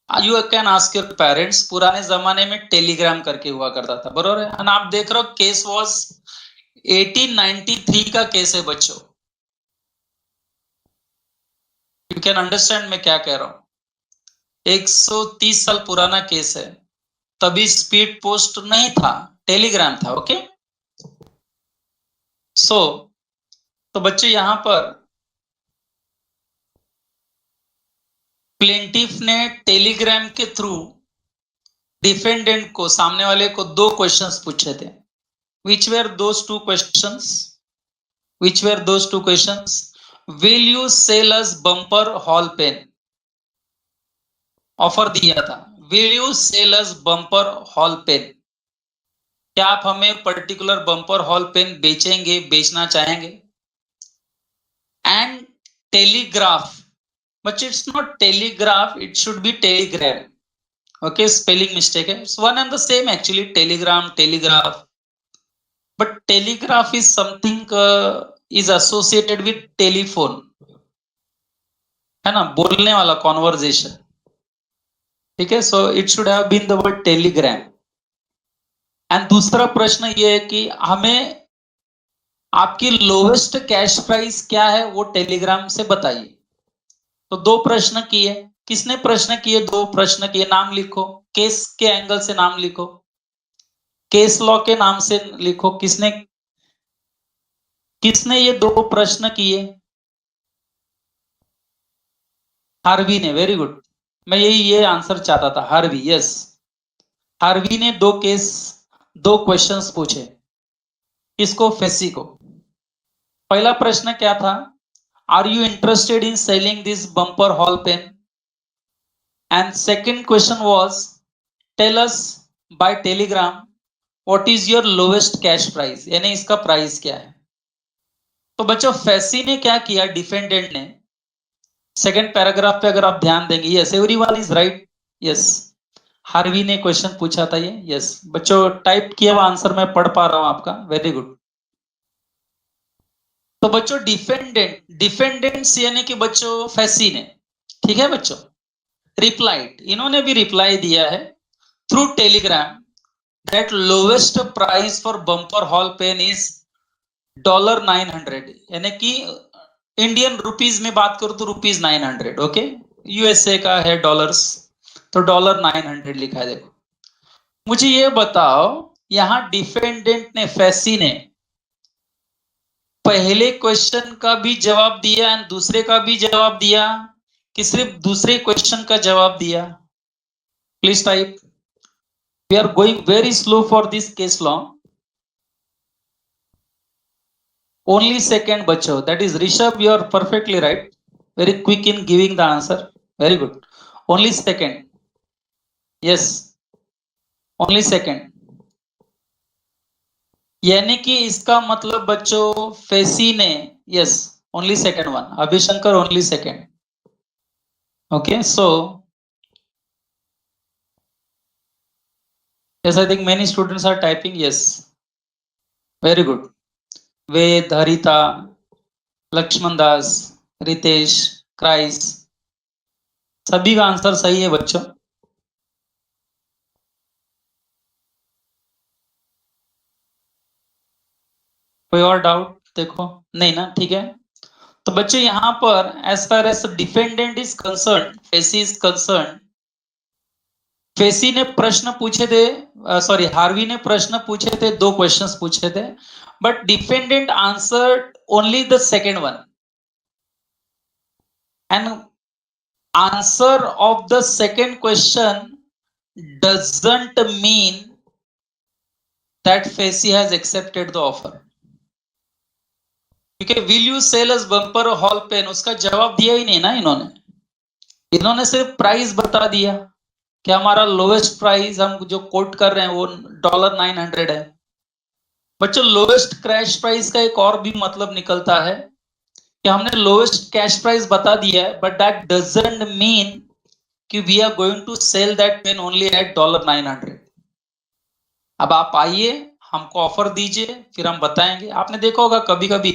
you can ask your parents, पुराने जमाने में टेलीग्राम करके हुआ करता था, बरोबर है। और आप देख रहे हो केस वाज 1893 का केस है बच्चों। यू कैन अंडरस्टैंड मैं क्या कह रहा हूं, 130 साल पुराना केस है। तभी स्पीड पोस्ट नहीं था, टेलीग्राम था। ओके सो तो बच्चे यहां पर प्लेंटिफ ने टेलीग्राम के थ्रू डिफेंडेंट को, सामने वाले को 2 क्वेश्चंस पूछे थे। Which were those 2 questions? Which were those 2 questions? Will you sell us bumper hall pen? Offer दिया था, Will you sell us bumper hall pen? क्या आप हमें पर्टिकुलर बम्पर हॉल पेन बेचेंगे, बेचना चाहेंगे? And telegraph, but it's not telegraph, it should be Telegram. Okay, spelling mistake है. It's one and the same actually. Telegram, telegraph. But telegraph is something is associated with telephone. है ना, बोलने वाला conversation. ठीक है, so it should have been the word telegram. And दूसरा प्रश्न ये है कि हमें आपकी लोवेस्ट कैश प्राइस क्या है वो टेलीग्राम से बताइए. तो दो प्रश्न किए. किसने प्रश्न किए? दो प्रश्न किए. नाम लिखो. केस के एंगल से नाम लिखो. केस लॉ के नाम से लिखो. किसने ये दो प्रश्न किए? हार्वी ने. Very good. मैं ये आंसर चाहता था. हार्वी. यस, हार्वी ने दो क्वेश्चंस पूछे. किसको? फेसी को. पहला प्रश्न क्या था? Are you interested in selling this Bumper Hall Pen? And second question was tell us by telegram what is your lowest cash price, यानी इसका प्राइस क्या है. तो बच्चों फेसी ने क्या किया? डिफेंडेंट ने सेकंड पैराग्राफ पे अगर आप ध्यान देंगे, yes everyone is right. Yes, Harvey ने क्वेश्चन पूछा था ये. यस बच्चों, टाइप किया हुआ आंसर मैं पढ़ पा रहा हूं आपका. Very good. तो बच्चों डिफेंडेंट्स यानी कि बच्चों फेसी ने, ठीक है बच्चों, रिप्लाइड, इन्होंने भी रिप्लाई दिया है through telegram that lowest price for Bumper Hall Pen is $900, यानी कि इंडियन रुपीज में बात करूं तो ₹900. ओके, यूएसए का है डॉलर्स, तो $900 लिखा है. देखो, मुझे ये बताओ, यहां डिफेंडेंट ने, फेसी ने पहले क्वेश्चन का भी जवाब दिया एंड दूसरे का भी जवाब दिया कि सिर्फ दूसरे क्वेश्चन का जवाब दिया? Please type. We are going very slow for this case law. Only second बच्चों, that is Rishabh. You are perfectly right. Very quick in giving the answer. Very good. Only second. Yes, only second. यानी कि इसका मतलब बच्चों Facey ने, yes only second one. Abhishankar only second. Okay, so yes, I think many students are typing. Yes, very good. Ved, Harita, Lakshman Das, Ritesh, Chris, सभी का answer सही है बच्चों. कोई और डाउट? देखो नहीं ना, ठीक है. तो बच्चों यहां पर as far as defendant is concerned, Facey is concerned, Facey ने प्रश्न पूछे थे, सॉरी हार्वी ने प्रश्न पूछे थे, दो क्वेश्चंस पूछे थे, but defendant answered only the second one. And answer of the second question doesn't mean that Facey has accepted the offer. क्योंकि will you sell us Bumper Hall Pen, उसका जवाब दिया ही नहीं ना इन्होंने सिर्फ प्राइस बता दिया कि हमारा लोवेस्ट प्राइस हम जो कोट कर रहे हैं वो $900 है. बच्चों लोवेस्ट कैश प्राइस का एक और भी मतलब निकलता है कि हमने लोवेस्ट कैश प्राइस बता दिया है, बट दैट डजंट मीन कि we are going to sell that pen only at $900. अब आप आइए, हमको ऑफर दीजिए, फिर हम बताएंगे. आपने देखा होगा कभी कभी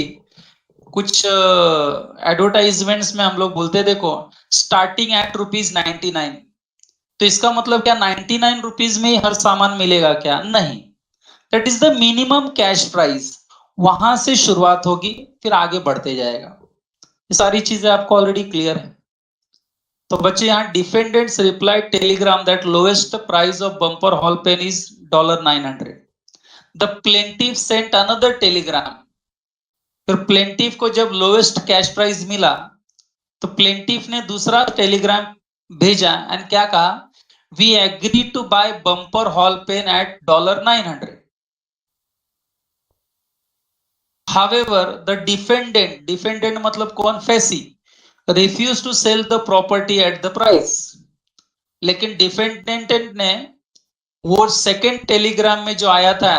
कुछ एडवर्टाइजमेंट्स में हम लोग बोलते, देखो स्टार्टिंग एट ₹99. तो इसका मतलब क्या 99 रुपीज में ही हर सामान मिलेगा क्या? नहीं. That is the minimum cash price. वहां से शुरुआत होगी, फिर आगे बढ़ते जाएगा. ये सारी चीजें आपको ऑलरेडी क्लियर है. तो बच्चे यहाँ defendants replied telegram that lowest price of Bumper Hall Pen is $900. The plaintiff sent another telegram. फिर प्लेंटिफ को जब लोएस्ट कैश प्राइस मिला तो प्लेंटिफ ने दूसरा टेलीग्राम भेजा एंड क्या कहा? We agree to buy Bumper Hall Pen at $900. However the defendant मतलब कौन? Facey refuse to sell the property at the price. लेकिन डिफेंडेंट ने वो सेकेंड टेलीग्राम में जो आया था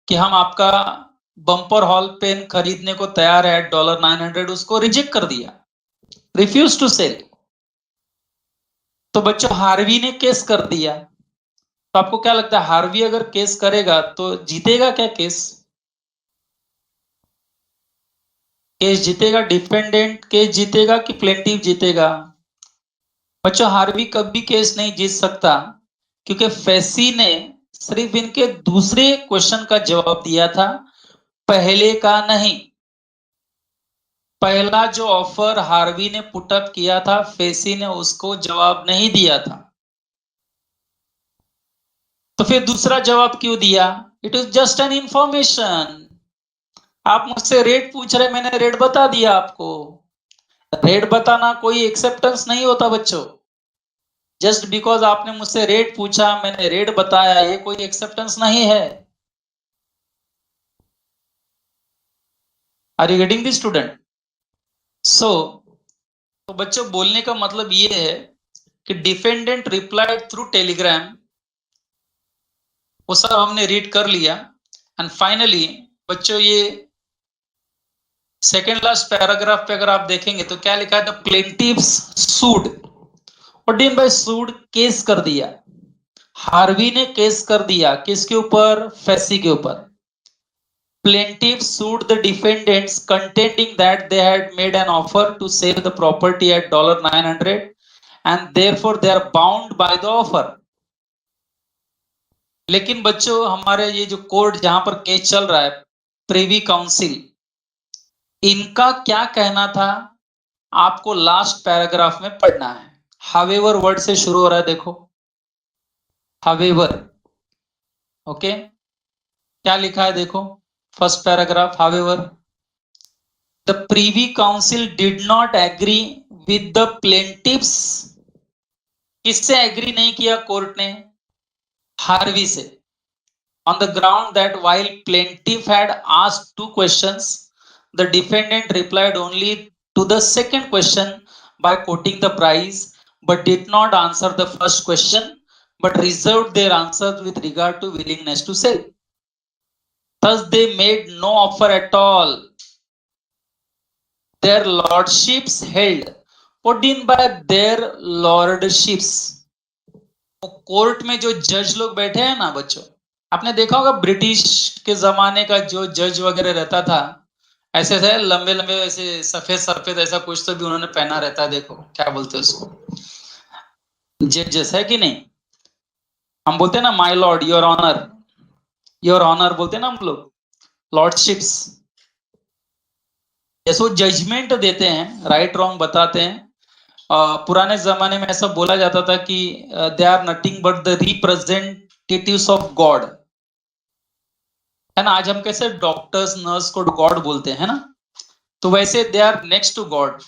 कि हम आपका बम्पर हॉल पेन खरीदने को तैयार है एट $900, उसको रिजेक्ट कर दिया, रिफ्यूज टू सेल. तो बच्चों हार्वी ने केस कर दिया, तो आपको क्या लगता है हार्वी अगर केस करेगा तो जीतेगा क्या केस? केस जीतेगा, डिफेंडेंट केस जीतेगा कि प्लेंटिफ जीतेगा? बच्चों हार्वी कभी केस नहीं जीत सकता, क्योंकि फेसी ने सिर्फ इनके दूसरे क्वेश्चन का जवाब दिया था, पहले का नहीं। पहला जो ऑफर हार्वी ने पुटअप किया था, फेसी ने उसको जवाब नहीं दिया था, तो फिर दूसरा जवाब क्यों दिया? It is just an information. आप मुझसे रेट पूछ रहे, मैंने रेट बता दिया आपको। रेट बताना कोई एक्सेप्टेंस नहीं होता बच्चों। जस्ट बिकॉज आपने मुझसे रेट पूछा, मैंने रेट बताया, ये कोई एक्सेप्टेंस नहीं है। Are you getting this student? So तो बच्चों बोलने का मतलब ये है कि डिफेंडेंट रिप्लाइड थ्रू टेलीग्राम, वो सब हमने रीड कर लिया। एंड फाइनली बच्चों ये सेकेंड लास्ट पैराग्राफ पे अगर आप देखेंगे तो क्या लिखा है, द प्लेंटिव्स सूड। और बाय सूड केस कर दिया, हार्वी ने केस कर दिया किसके ऊपर? फेसी के ऊपर। Plaintiff sued the defendants contending that they had made an offer to sell the property at $900 and therefore they are bound by the offer. लेकिन बच्चों हमारे ये जो कोर्ट जहां पर केस चल रहा है, प्रिवी काउंसिल, इनका क्या कहना था आपको लास्ट पैराग्राफ में पढ़ना है। हावेवर वर्ड से शुरू हो रहा है, देखो हावेवर। ओके, क्या लिखा है देखो, first paragraph however. The Privy Council did not agree with the plaintiffs. किससे एग्री नहीं किया कोर्ट ने? हार्वी से। On the ground that while plaintiff had asked 2 questions, the defendant replied only to the second question by quoting the price, but did not answer the first question, but reserved their answers with regard to willingness to sell. Thus they made no offer at all. Their lordships held, what in by their lordships? Court में जो जज लोग बैठे हैं ना बच्चों, आपने देखा होगा ब्रिटिश के जमाने का जो जज वगैरह रहता था, ऐसे थे लंबे लंबे ऐसे सफेद सफेद ऐसा कुछ तो भी उन्होंने पहना रहता है, देखो क्या बोलते हैं उसको, जजेस है कि नहीं? हम बोलते हैं ना my lord, your honour, your honour बोलते हैं ना हम लोग, लॉर्डशिप्स। जैसे वो जजमेंट देते हैं, राइट रॉन्ग बताते हैं। पुराने जमाने में ऐसा बोला जाता था कि they are nothing but the representatives of God, है ना। आज हम कैसे डॉक्टर्स नर्स को गॉड बोलते हैं ना, तो वैसे they are next to God,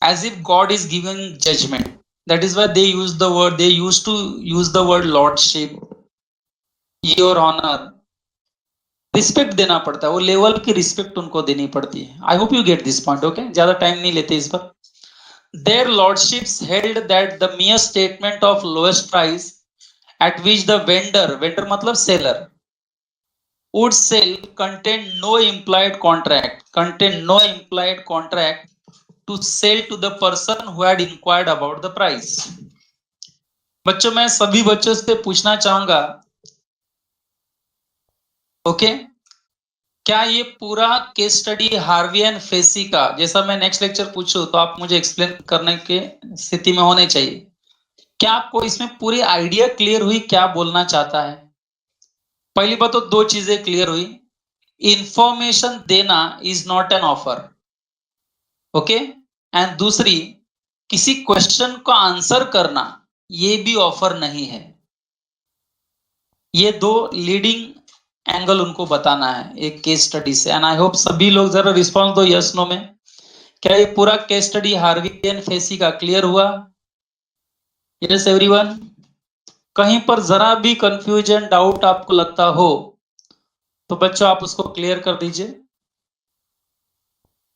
as if God is giving judgement. That is why they use the word, they use to use the word lordship, your honour. Respect देना पड़ता है, वो लेवल की रिस्पेक्ट उनको देनी पड़ती है। I hope you get this point. Okay, ज्यादा टाइम नहीं लेते इस पर। Their lordships held that the mere statement of lowest price at which the vendor मतलब seller would sell contained no implied contract to sell to the person who had inquired about the price. बच्चों मैं सभी बच्चों से पूछना चाहूंगा, okay, क्या ये पूरा case study Harvey and facie का, जैसा मैं नेक्स्ट लेक्चर पूछूं तो आप मुझे एक्सप्लेन करने के स्थिति में होने चाहिए, क्या आपको इसमें पूरी आइडिया क्लियर हुई क्या बोलना चाहता है? पहली बात तो 2 चीजें क्लियर हुई, इंफॉर्मेशन देना is not an offer, okay, and दूसरी किसी क्वेश्चन को आंसर करना ये भी ऑफर नहीं है। ये 2 लीडिंग एंगल उनको बताना है एक केस स्टडी से। एंड आई होप सभी लोग जरा रिस्पॉन्स दो यस नो में। क्या ये पूरा case study Harvey and facie का क्लियर हुआ? Yes everyone? कहीं पर जरा भी कंफ्यूजन डाउट आपको लगता हो तो बच्चों आप उसको क्लियर कर दीजिए।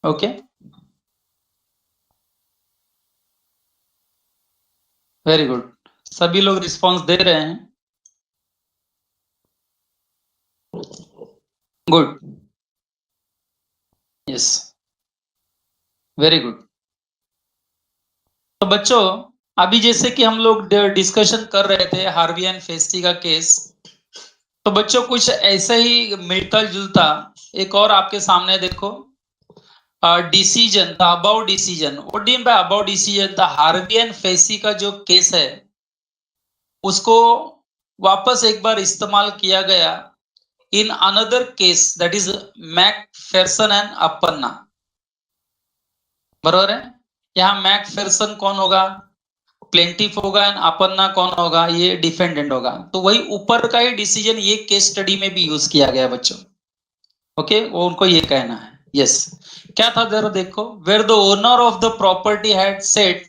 ओके, वेरी गुड, सभी लोग रिस्पॉन्स दे रहे हैं, गुड, यस, वेरी गुड। तो बच्चों अभी जैसे कि हम लोग डिस्कशन कर रहे थे हार्वी एंड फेस्टी का केस, तो बच्चों कुछ ऐसा ही मिलता जुलता एक और आपके सामने देखो, decision, the about decision. What do you mean by about decision? The Harvey and Facey का जो केस है उसको वापस एक बार इस्तेमाल किया गया in another case, that is McPherson and Apanna. बरोबर है? यहाँ मैकफेरसन कौन होगा? प्लेंटिफ होगा, एंड अपन्ना कौन होगा? ये डिफेंडेंट होगा। तो वही ऊपर का ही डिसीजन ये केस स्टडी में भी यूज किया गया बच्चों। ओके, वो उनको ये कहना है। यस, क्या था जरा देखो, where the owner of the property had said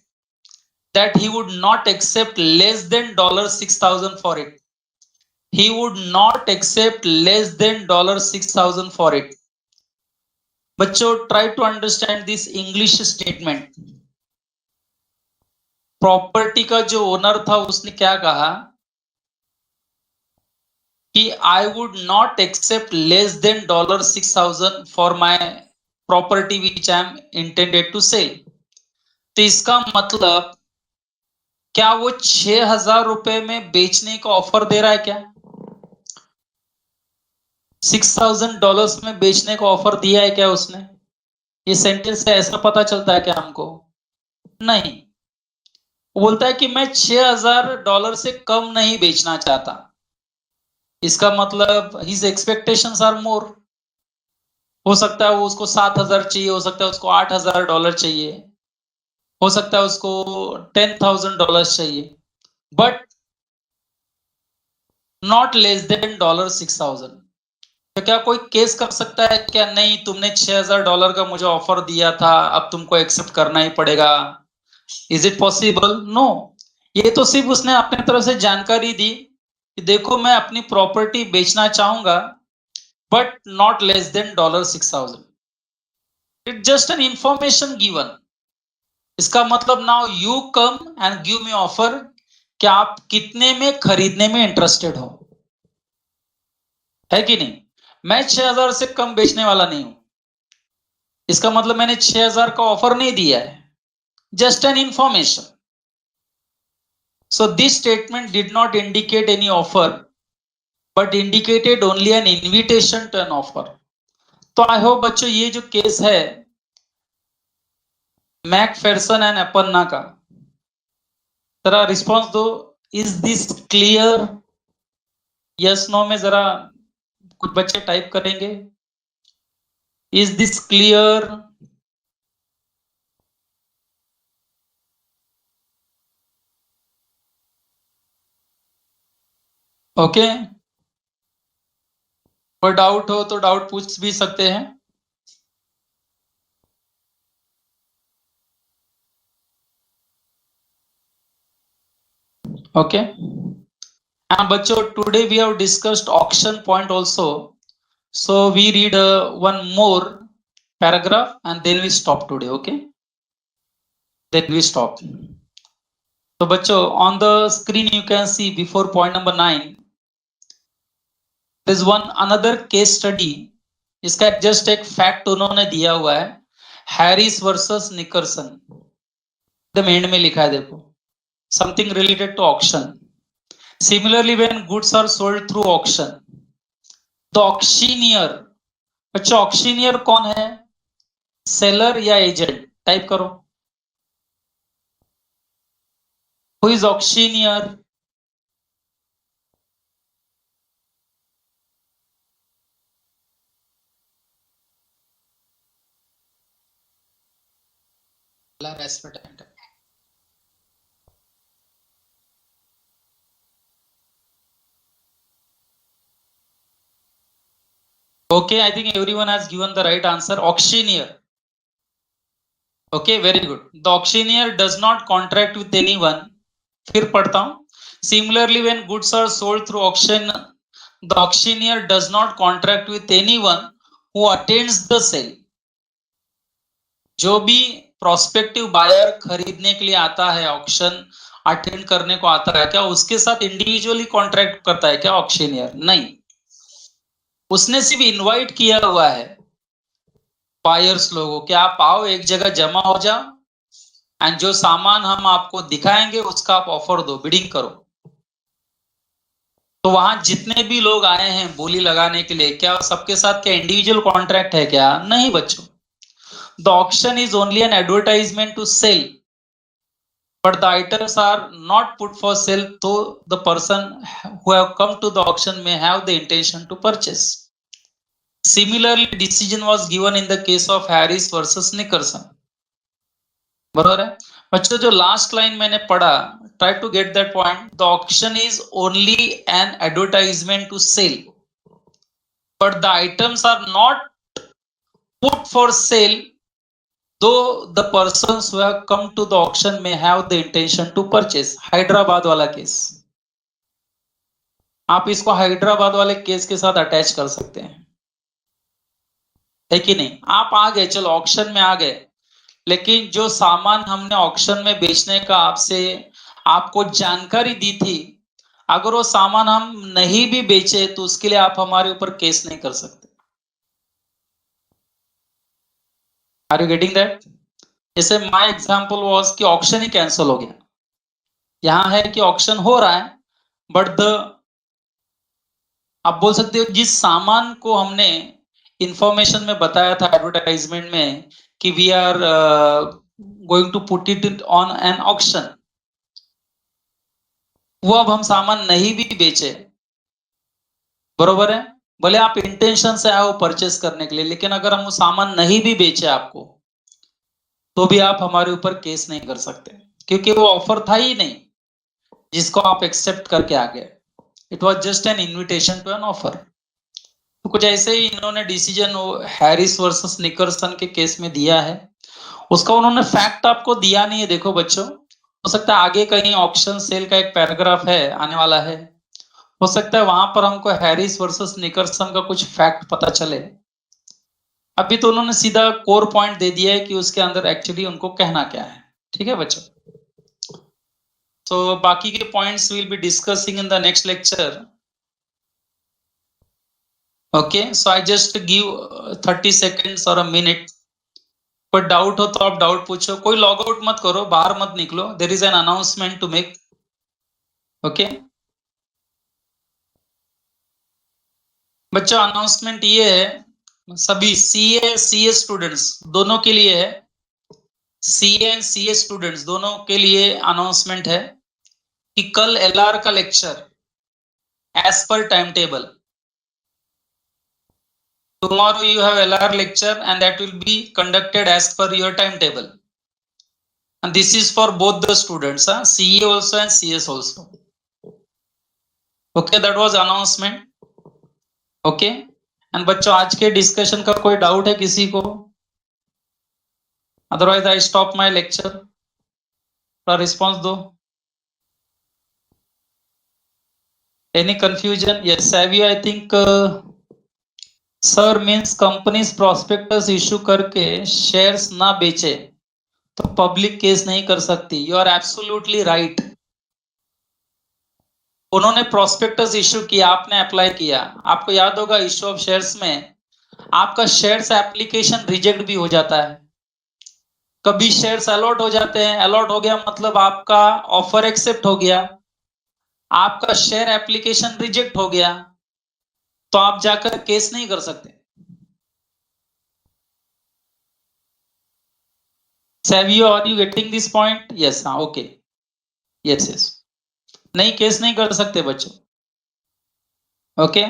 that he would not accept less than $6,000 for it. He would not accept less than $6,000 for it. बच्चों, try to understand this English statement. Property का जो owner था उसने क्या कहा कि I would not accept less than $6,000 for my property which I am intended to sell. तो इसका मतलब क्या वो 6,000 रुपए में बेचने का ऑफर दे रहा है क्या? $6,000 में बेचने का ऑफर दिया है क्या उसने? ये सेंटेंस से ऐसा पता चलता है क्या हमको? नहीं। वो बोलता है कि मैं $6,000 से कम नहीं बेचना चाहता। इसका मतलब हिज एक्सपेक्टेशंस आर मोर। हो सकता है वो उसको 7,000 चाहिए, हो सकता है उसको $8,000 चाहिए, हो सकता है उसको $10,000 चाहिए, बट नॉट लेस देन $6,000। तो क्या कोई केस कर सकता है क्या? नहीं, तुमने $6,000 का मुझे ऑफर दिया था, अब तुमको एक्सेप्ट करना ही पड़ेगा। Is it possible? नो। ये तो सिर्फ उसने अपने तरफ से जानकारी दी कि देखो मैं अपनी प्रॉपर्टी बेचना चाहूंगा, but not less than $6,000। It just an information given. इसका मतलब now you come and give me offer कि आप कितने में खरीदने में इंटरेस्टेड हो, है कि नहीं? मैं 6,000 से कम बेचने वाला नहीं हूं। इसका मतलब मैंने 6,000 का ऑफर नहीं दिया है, just an information. So this statement did not indicate any offer, but indicated only an invitation to an offer. तो आई होप बच्चों ये जो केस है मैकफेरसन एंड अपन्ना का, जरा रिस्पॉन्स दो। Is this clear? Yes no में जरा कुछ बच्चे टाइप करेंगे। Is this clear? ओके, कोई डाउट हो तो डाउट पूछ भी सकते हैं। ओके, हाँ बच्चों, today we have discussed auction point also, so we read one more paragraph and then we stop today. Okay, then we stop. तो बच्चों, on the screen you can see before point number 9 there's one another case study. इसका just एक fact उन्होंने दिया हुआ है, Harris versus Nickerson. एकदम end में लिखा है देखो, something related to auction. Similarly when goods are sold through auction, the auctioneer. बच्चों, ऑक्शनियर कौन है? सेलर या एजेंट? टाइप करो, who is auctioneer? Okay, I think everyone has given the right answer. Auctioneer. Okay, very good. The auctioneer does not contract with anyone. फिर पढ़ता हूं. Similarly, when goods are sold through auction, the auctioneer does not contract with anyone who attends the sale. जो भी prospective buyer खरीदने के लिए आता है, ऑक्शन अटेंड करने को आता है, क्या उसके साथ इंडिविजुअली कॉन्ट्रैक्ट करता है क्या ऑक्शनियर? नहीं, उसने सिर्फ इनवाइट किया हुआ है बायर्स लोगों, क्या आप आओ, एक जगह जमा हो जाओ, एंड जो सामान हम आपको दिखाएंगे उसका आप ऑफर दो, बिडिंग करो। तो वहां जितने भी लोग आए हैं बोली लगाने के लिए, क्या सबके साथ क्या इंडिविजुअल कॉन्ट्रैक्ट है क्या? नहीं बच्चों। The auction is only an advertisement to sell, but the items are not put for sale, so the person who have come to the auction may have the intention to purchase. Similarly, decision was given in the case of Harris versus Nickerson. बरोबर है बच्चों? जो last line मैंने पढ़ा, try to get that point. The auction is only an advertisement to sell, but the items are not put for sale, though the persons who have come to the auction may have the intention to purchase. Hyderabad वाला case, आप इसको हैदराबाद वाले case के साथ attach कर सकते हैं, है कि नहीं? आप आ गए, चलो ऑक्शन में आ गए, लेकिन जो सामान हमने ऑक्शन में बेचने का आपको जानकारी दी थी, अगर वो सामान हम नहीं भी बेचे तो उसके लिए आप हमारे ऊपर केस नहीं कर सकते। Are you getting that? जैसे माय एग्जांपल वाज कि ऑक्शन ही कैंसिल हो गया, यहां है कि ऑक्शन हो रहा है, बट आप बोल सकते हो जिस सामान को हमने इंफॉर्मेशन में बताया था एडवर्टाइजमेंट में कि we are going to put it on an auction, वो अब हम सामान नहीं भी बेचे, बरोबर है? भले आप इंटेंशन से आए हो परचेस करने के लिए, लेकिन अगर हम वो सामान नहीं भी बेचे आपको, तो भी आप हमारे ऊपर केस नहीं कर सकते, क्योंकि वो ऑफर था ही नहीं जिसको आप एक्सेप्ट करके आ गए। It was just an invitation to an offer. तो कुछ ऐसे ही इन्होंने डिसीजन हैरिस वर्सेस निकरसन के केस में दिया है, उसका उन्होंने फैक्ट आपको दिया नहीं है। देखो बच्चों, हो सकता है आगे कहीं ऑप्शन सेल का एक पैराग्राफ है आने वाला है, हो सकता है वहां पर हमको हैरिस वर्सेस निकरसन का कुछ फैक्ट पता चले। अभी तो उन्होंने सीधा कोर पॉइंट दे दिया है कि उसके अंदर एक्चुअली उनको कहना क्या है। ठीक है बच्चों? तो बाकी के points will be discussing in the next lecture. Okay, so I just give 30 seconds और अ मिनट। कोई डाउट हो तो आप डाउट पूछो, कोई लॉग आउट मत करो, बाहर मत निकलो, there is an announcement to make. Okay बच्चों, अनाउंसमेंट ये है सभी सीए सीए स्टूडेंट्स दोनों के लिए है, सीए एंड सीए स्टूडेंट्स दोनों के लिए अनाउंसमेंट है कि कल एलआर का lecture as per time table, tomorrow you have LR lecture and that will be conducted as per your timetable, and this is for both the students, CE also and CS also. Okay, that was announcement. Okay, and बच्चों आज के discussion का कोई doubt है किसी को? Otherwise I stop my lecture. थोड़ा response दो। Any confusion? यस सैवी, I think sir means companies prospectus issue करके शेयर्स ना बेचे तो पब्लिक केस नहीं कर सकती। You are absolutely right. उन्होंने प्रोस्पेक्टस इशू किया, आपने अप्लाई किया, आपको याद होगा इशू ऑफ शेयर्स में आपका शेयर्स एप्लीकेशन रिजेक्ट भी हो जाता है, कभी शेयर्स अलॉट हो जाते हैं, अलॉट हो गया मतलब आपका ऑफर एक्सेप्ट हो गया, आपका शेयर एप्लीकेशन रिजेक्ट हो गया, तो आप जाकर केस नहीं कर सकते। Savio, are you getting this point? Yes, हाँ, ओके, यस यस, नहीं केस नहीं कर सकते बच्चों। ओके,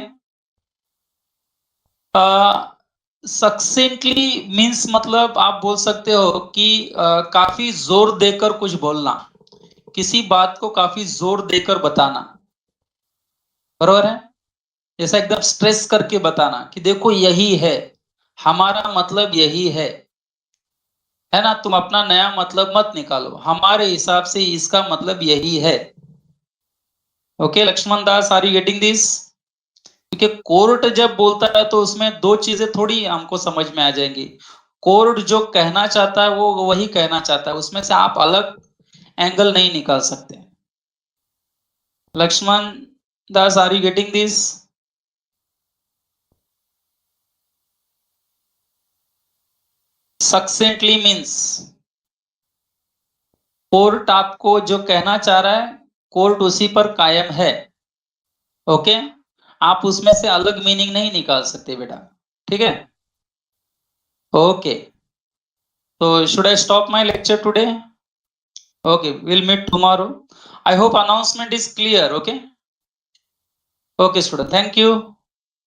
सक्सेंटली मीन्स मतलब आप बोल सकते हो कि काफी जोर देकर कुछ बोलना, किसी बात को काफी जोर देकर बताना, बरोबर है? जैसा एकदम स्ट्रेस करके बताना कि देखो यही है, हमारा मतलब यही है ना, तुम अपना नया मतलब मत निकालो, हमारे हिसाब से इसका मतलब यही है। Okay Laxman Das, are you getting this? क्योंकि कोर्ट जब बोलता है तो उसमें दो चीजें थोड़ी हमको समझ में आ जाएंगी। कोर्ट जो कहना चाहता है वो वही कहना चाहता है, उसमें से आप अलग एंगल नहीं निकाल सकते। Laxman Das, are you getting this? Succinctly means court आपको जो कहना चाह रहा है कोर्ट उसी पर कायम है। ओके, आप उसमें से अलग मीनिंग नहीं निकाल सकते बेटा, ठीक है। ओके, तो should I stop my lecture today? Okay, we'll meet tomorrow. I hope announcement is clear. Okay, okay student, thank you.